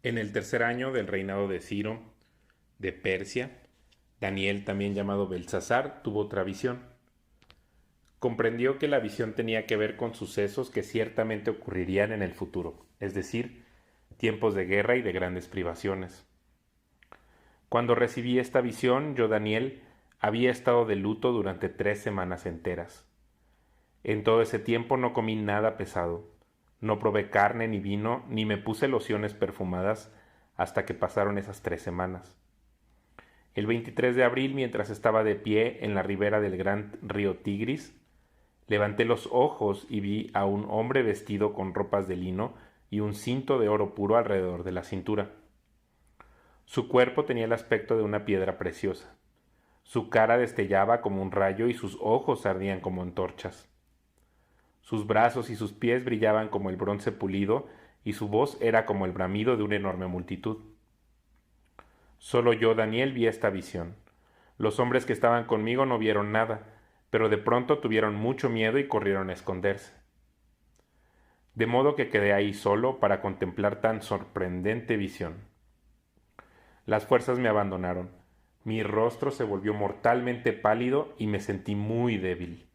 En el tercer año del reinado de Ciro de Persia, Daniel, también llamado Belsasar, tuvo otra visión. Comprendió que la visión tenía que ver con sucesos que ciertamente ocurrirían en el futuro, es decir, tiempos de guerra y de grandes privaciones. Cuando recibí esta visión, yo, Daniel, había estado de luto durante 3 semanas enteras. En todo ese tiempo no comí nada pesado, no probé carne ni vino, ni me puse lociones perfumadas hasta que pasaron esas 3 semanas. El 23 de abril, mientras estaba de pie en la ribera del gran río Tigris, levanté los ojos y vi a un hombre vestido con ropas de lino y un cinto de oro puro alrededor de la cintura. Su cuerpo tenía el aspecto de una piedra preciosa. Su cara destellaba como un rayo y sus ojos ardían como antorchas. Sus brazos y sus pies brillaban como el bronce pulido y su voz era como el bramido de una enorme multitud. Solo yo, Daniel, vi esta visión. Los hombres que estaban conmigo no vieron nada, pero de pronto tuvieron mucho miedo y corrieron a esconderse. De modo que quedé ahí solo para contemplar tan sorprendente visión. Las fuerzas me abandonaron, mi rostro se volvió mortalmente pálido y me sentí muy débil.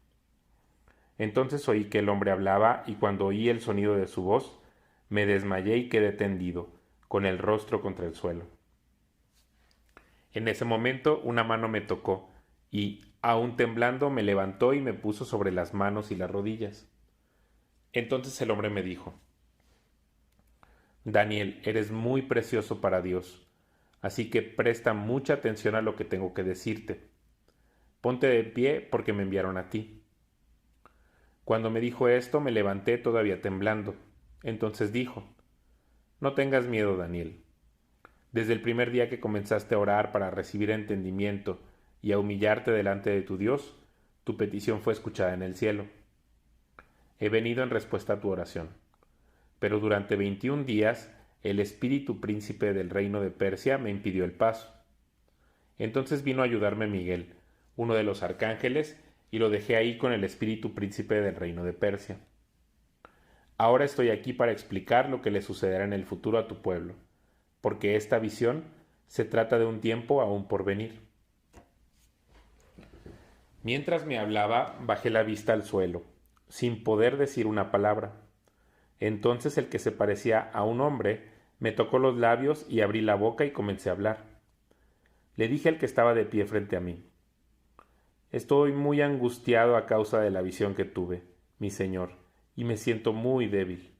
Entonces oí que el hombre hablaba y cuando oí el sonido de su voz, me desmayé y quedé tendido, con el rostro contra el suelo. En ese momento una mano me tocó y, aún temblando, me levantó y me puso sobre las manos y las rodillas. Entonces el hombre me dijo: Daniel, eres muy precioso para Dios, así que presta mucha atención a lo que tengo que decirte. Ponte de pie porque me enviaron a ti. Cuando me dijo esto, me levanté todavía temblando. Entonces dijo: No tengas miedo, Daniel. Desde el primer día que comenzaste a orar para recibir entendimiento y a humillarte delante de tu Dios, tu petición fue escuchada en el cielo. He venido en respuesta a tu oración. Pero durante 21 días el espíritu príncipe del reino de Persia me impidió el paso. Entonces vino a ayudarme Miguel, uno de los arcángeles, y lo dejé ahí con el espíritu príncipe del reino de Persia. Ahora estoy aquí para explicar lo que le sucederá en el futuro a tu pueblo, porque esta visión se trata de un tiempo aún por venir. Mientras me hablaba, bajé la vista al suelo, sin poder decir una palabra. Entonces el que se parecía a un hombre me tocó los labios y abrí la boca y comencé a hablar. Le dije al que estaba de pie frente a mí: Estoy muy angustiado a causa de la visión que tuve, mi señor, y me siento muy débil.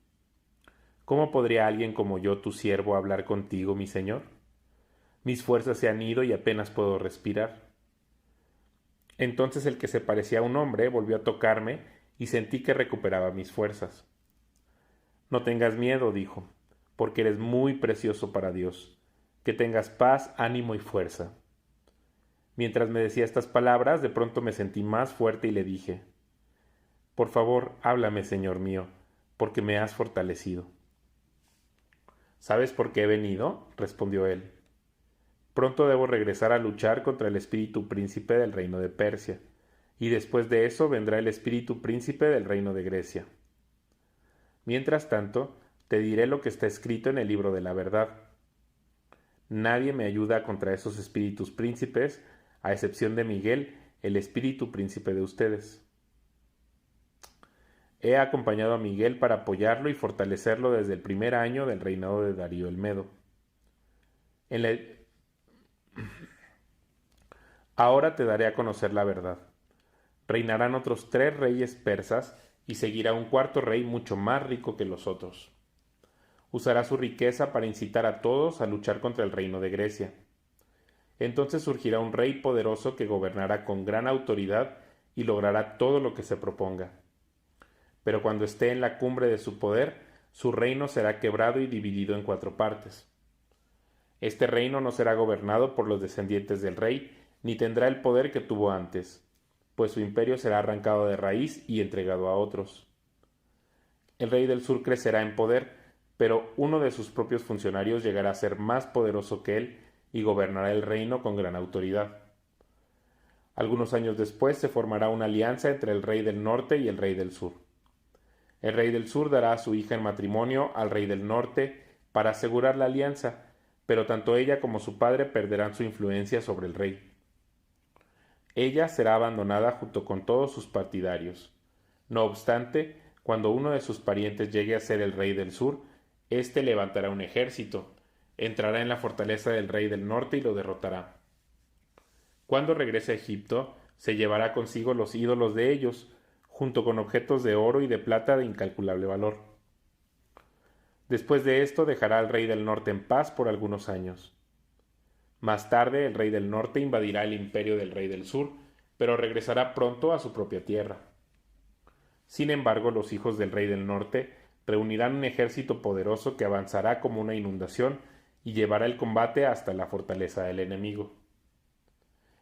¿Cómo podría alguien como yo, tu siervo, hablar contigo, mi señor? Mis fuerzas se han ido y apenas puedo respirar. Entonces el que se parecía a un hombre volvió a tocarme y sentí que recuperaba mis fuerzas. No tengas miedo, dijo, porque eres muy precioso para Dios. Que tengas paz, ánimo y fuerza. Mientras me decía estas palabras, de pronto me sentí más fuerte y le dije: Por favor, háblame, Señor mío, porque me has fortalecido. ¿Sabes por qué he venido?, respondió él. Pronto debo regresar a luchar contra el espíritu príncipe del reino de Persia, y después de eso vendrá el espíritu príncipe del reino de Grecia. Mientras tanto, te diré lo que está escrito en el libro de la verdad. Nadie me ayuda contra esos espíritus príncipes, a excepción de Miguel, el espíritu príncipe de ustedes. He acompañado a Miguel para apoyarlo y fortalecerlo desde el primer año del reinado de Darío el Medo. Ahora te daré a conocer la verdad. Reinarán otros 3 reyes persas y seguirá un cuarto rey mucho más rico que los otros. Usará su riqueza para incitar a todos a luchar contra el reino de Grecia. Entonces surgirá un rey poderoso que gobernará con gran autoridad y logrará todo lo que se proponga. Pero cuando esté en la cumbre de su poder, su reino será quebrado y dividido en 4 partes. Este reino no será gobernado por los descendientes del rey, ni tendrá el poder que tuvo antes, pues su imperio será arrancado de raíz y entregado a otros. El rey del sur crecerá en poder, pero uno de sus propios funcionarios llegará a ser más poderoso que él y gobernará el reino con gran autoridad. Algunos años después se formará una alianza entre el rey del norte y el rey del sur. El rey del sur dará a su hija en matrimonio al rey del norte, para asegurar la alianza, pero tanto ella como su padre perderán su influencia sobre el rey. Ella será abandonada junto con todos sus partidarios. No obstante, cuando uno de sus parientes llegue a ser el rey del sur, éste levantará un ejército, entrará en la fortaleza del rey del norte y lo derrotará. Cuando regrese a Egipto, se llevará consigo los ídolos de ellos, junto con objetos de oro y de plata de incalculable valor. Después de esto dejará al rey del norte en paz por algunos años. Más tarde el rey del norte invadirá el imperio del rey del sur, pero regresará pronto a su propia tierra. Sin embargo, los hijos del rey del norte reunirán un ejército poderoso que avanzará como una inundación y llevará el combate hasta la fortaleza del enemigo.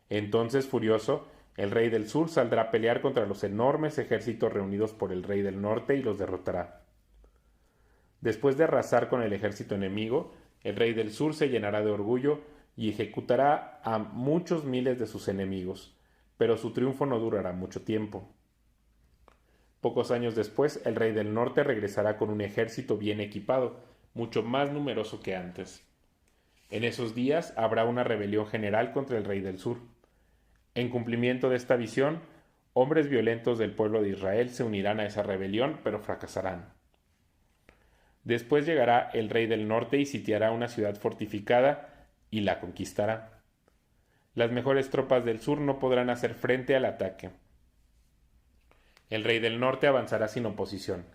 Entonces, furioso, el rey del sur saldrá a pelear contra los enormes ejércitos reunidos por el rey del norte y los derrotará. Después de arrasar con el ejército enemigo, el rey del sur se llenará de orgullo y ejecutará a muchos miles de sus enemigos, pero su triunfo no durará mucho tiempo. Pocos años después, el rey del norte regresará con un ejército bien equipado, mucho más numeroso que antes. En esos días habrá una rebelión general contra el rey del sur. En cumplimiento de esta visión, hombres violentos del pueblo de Israel se unirán a esa rebelión, pero fracasarán. Después llegará el rey del norte y sitiará una ciudad fortificada y la conquistará. Las mejores tropas del sur no podrán hacer frente al ataque. El rey del norte avanzará sin oposición.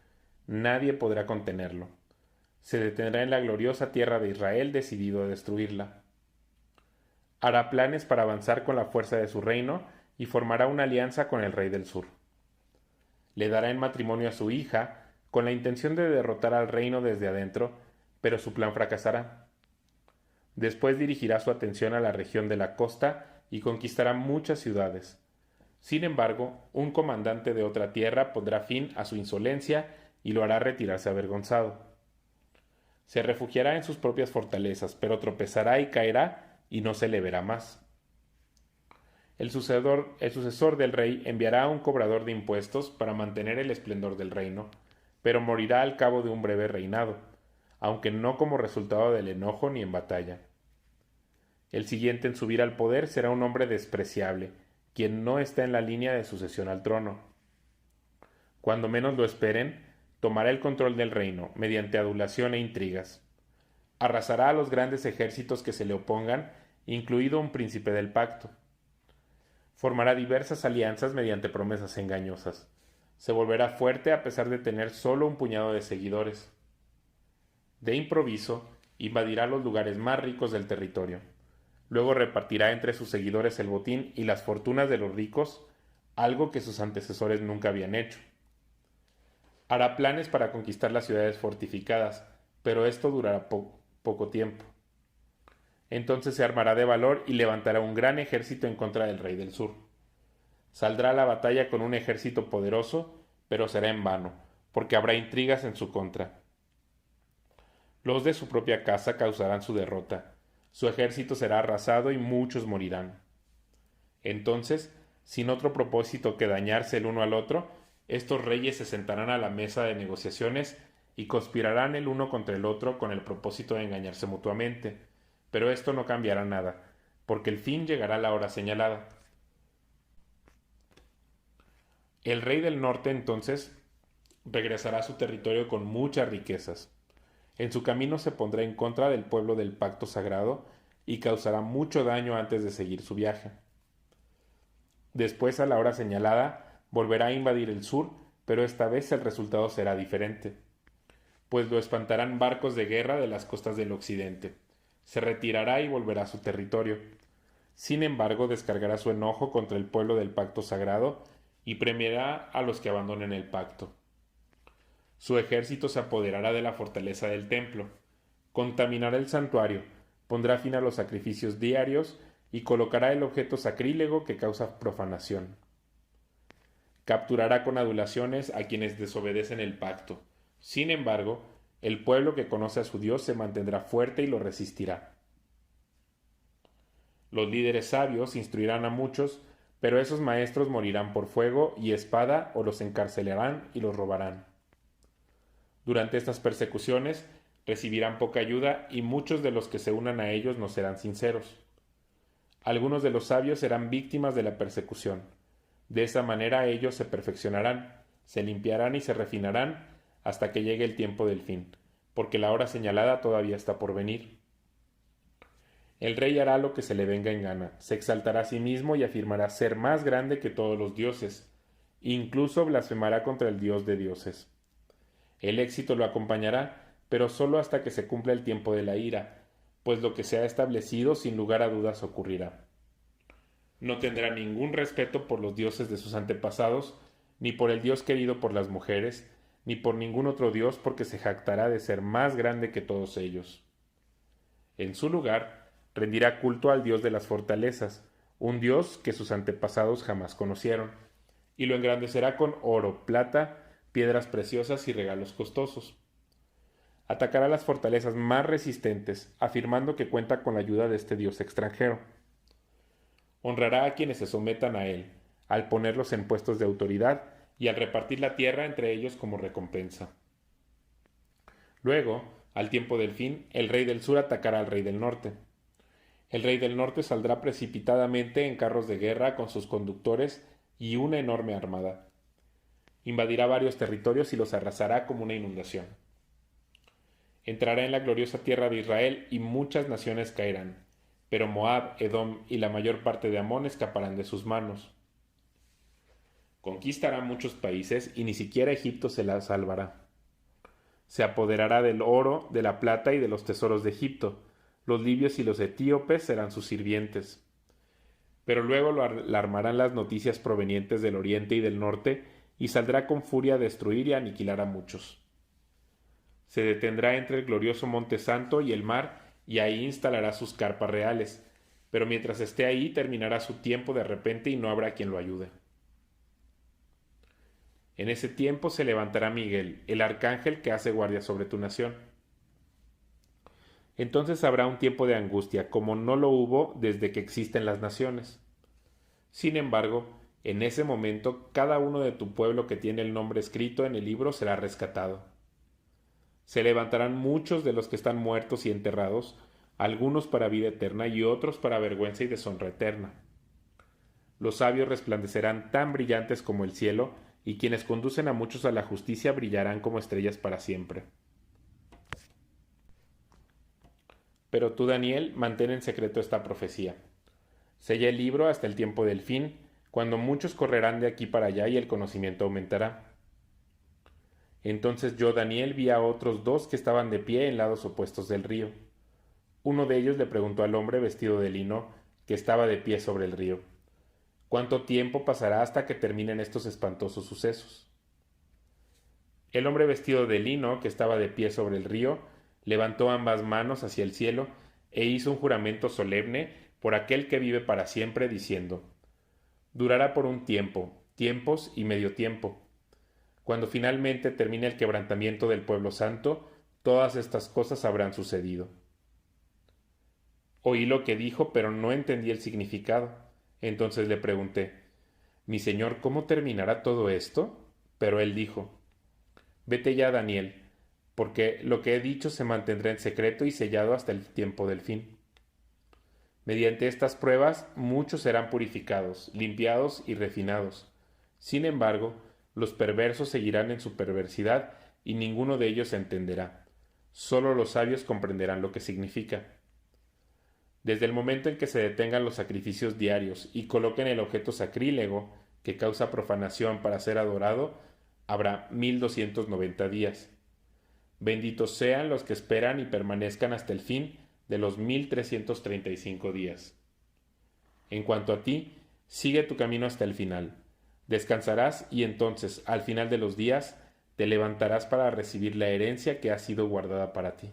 Nadie podrá contenerlo. Se detendrá en la gloriosa tierra de Israel, decidido a destruirla. Hará planes para avanzar con la fuerza de su reino y formará una alianza con el rey del sur. Le dará en matrimonio a su hija, con la intención de derrotar al reino desde adentro, pero su plan fracasará. Después dirigirá su atención a la región de la costa y conquistará muchas ciudades. Sin embargo, un comandante de otra tierra pondrá fin a su insolencia y lo hará retirarse avergonzado. Se refugiará en sus propias fortalezas, pero tropezará y caerá y no se le verá más. El sucesor del rey enviará a un cobrador de impuestos para mantener el esplendor del reino, pero morirá al cabo de un breve reinado, aunque no como resultado del enojo ni en batalla. El siguiente en subir al poder será un hombre despreciable, quien no está en la línea de sucesión al trono. Cuando menos lo esperen, tomará el control del reino mediante adulación e intrigas. Arrasará a los grandes ejércitos que se le opongan, incluido un príncipe del pacto. Formará diversas alianzas mediante promesas engañosas. Se volverá fuerte a pesar de tener solo un puñado de seguidores. De improviso, invadirá los lugares más ricos del territorio. Luego repartirá entre sus seguidores el botín y las fortunas de los ricos, algo que sus antecesores nunca habían hecho. Hará planes para conquistar las ciudades fortificadas, pero esto durará poco tiempo. Entonces se armará de valor y levantará un gran ejército en contra del rey del sur. Saldrá a la batalla con un ejército poderoso, pero será en vano, porque habrá intrigas en su contra. Los de su propia casa causarán su derrota. Su ejército será arrasado y muchos morirán. Entonces, sin otro propósito que dañarse el uno al otro, estos reyes se sentarán a la mesa de negociaciones y conspirarán el uno contra el otro con el propósito de engañarse mutuamente. Pero esto no cambiará nada, porque el fin llegará a la hora señalada. El rey del norte entonces regresará a su territorio con muchas riquezas. En su camino se pondrá en contra del pueblo del pacto sagrado y causará mucho daño antes de seguir su viaje. Después, a la hora señalada, volverá a invadir el sur, pero esta vez el resultado será diferente, pues lo espantarán barcos de guerra de las costas del occidente. Se retirará y volverá a su territorio. Sin embargo, descargará su enojo contra el pueblo del pacto sagrado y premiará a los que abandonen el pacto. Su ejército se apoderará de la fortaleza del templo, contaminará el santuario, pondrá fin a los sacrificios diarios y colocará el objeto sacrílego que causa profanación. Capturará con adulaciones a quienes desobedecen el pacto. Sin embargo, el pueblo que conoce a su Dios se mantendrá fuerte y lo resistirá. Los líderes sabios instruirán a muchos, pero esos maestros morirán por fuego y espada o los encarcelarán y los robarán. Durante estas persecuciones, recibirán poca ayuda y muchos de los que se unan a ellos no serán sinceros. Algunos de los sabios serán víctimas de la persecución. De esa manera ellos se perfeccionarán, se limpiarán y se refinarán hasta que llegue el tiempo del fin, porque la hora señalada todavía está por venir. El rey hará lo que se le venga en gana, se exaltará a sí mismo y afirmará ser más grande que todos los dioses, incluso blasfemará contra el Dios de dioses. El éxito lo acompañará, pero sólo hasta que se cumpla el tiempo de la ira, pues lo que se ha establecido sin lugar a dudas ocurrirá. No tendrá ningún respeto por los dioses de sus antepasados, ni por el Dios querido por las mujeres, ni por ningún otro Dios, porque se jactará de ser más grande que todos ellos. En su lugar, rendirá culto al Dios de las fortalezas, un Dios que sus antepasados jamás conocieron, y lo engrandecerá con oro, plata, piedras preciosas y regalos costosos. Atacará las fortalezas más resistentes, afirmando que cuenta con la ayuda de este Dios extranjero. Honrará a quienes se sometan a él, al ponerlos en puestos de autoridad y al repartir la tierra entre ellos como recompensa. Luego, al tiempo del fin, el rey del sur atacará al rey del norte. El rey del norte saldrá precipitadamente en carros de guerra con sus conductores y una enorme armada. Invadirá varios territorios y los arrasará como una inundación. Entrará en la gloriosa tierra de Israel y muchas naciones caerán, pero Moab, Edom y la mayor parte de Amón escaparán de sus manos. Conquistará muchos países y ni siquiera Egipto se la salvará. Se apoderará del oro, de la plata y de los tesoros de Egipto. Los libios y los etíopes serán sus sirvientes. Pero luego lo alarmarán las noticias provenientes del oriente y del norte, y saldrá con furia a destruir y a aniquilar a muchos. Se detendrá entre el glorioso monte santo y el mar, y ahí instalará sus carpas reales, pero mientras esté ahí terminará su tiempo de repente y no habrá quien lo ayude. En ese tiempo se levantará Miguel, el arcángel que hace guardia sobre tu nación. Entonces habrá un tiempo de angustia, como no lo hubo desde que existen las naciones. Sin embargo, en ese momento cada uno de tu pueblo que tiene el nombre escrito en el libro será rescatado. Se levantarán muchos de los que están muertos y enterrados, algunos para vida eterna y otros para vergüenza y deshonra eterna. Los sabios resplandecerán tan brillantes como el cielo, y quienes conducen a muchos a la justicia brillarán como estrellas para siempre. Pero tú, Daniel, mantén en secreto esta profecía. Sella el libro hasta el tiempo del fin, cuando muchos correrán de aquí para allá y el conocimiento aumentará. Entonces yo, Daniel, vi a otros dos que estaban de pie en lados opuestos del río. Uno de ellos le preguntó al hombre vestido de lino, que estaba de pie sobre el río: ¿cuánto tiempo pasará hasta que terminen estos espantosos sucesos? El hombre vestido de lino, que estaba de pie sobre el río, levantó ambas manos hacia el cielo e hizo un juramento solemne por aquel que vive para siempre, diciendo: durará por un tiempo, tiempos y medio tiempo. Cuando finalmente termine el quebrantamiento del pueblo santo, todas estas cosas habrán sucedido. Oí lo que dijo, pero no entendí el significado. Entonces le pregunté: mi señor, ¿cómo terminará todo esto? Pero él dijo: vete ya, Daniel, porque lo que he dicho se mantendrá en secreto y sellado hasta el tiempo del fin. Mediante estas pruebas muchos serán purificados, limpiados y refinados. Sin embargo, los perversos seguirán en su perversidad y ninguno de ellos entenderá. Solo los sabios comprenderán lo que significa. Desde el momento en que se detengan los sacrificios diarios y coloquen el objeto sacrílego que causa profanación para ser adorado, habrá 1290 días. Benditos sean los que esperan y permanezcan hasta el fin de los 1335 días. En cuanto a ti, sigue tu camino hasta el final. Descansarás y entonces, al final de los días, te levantarás para recibir la herencia que ha sido guardada para ti.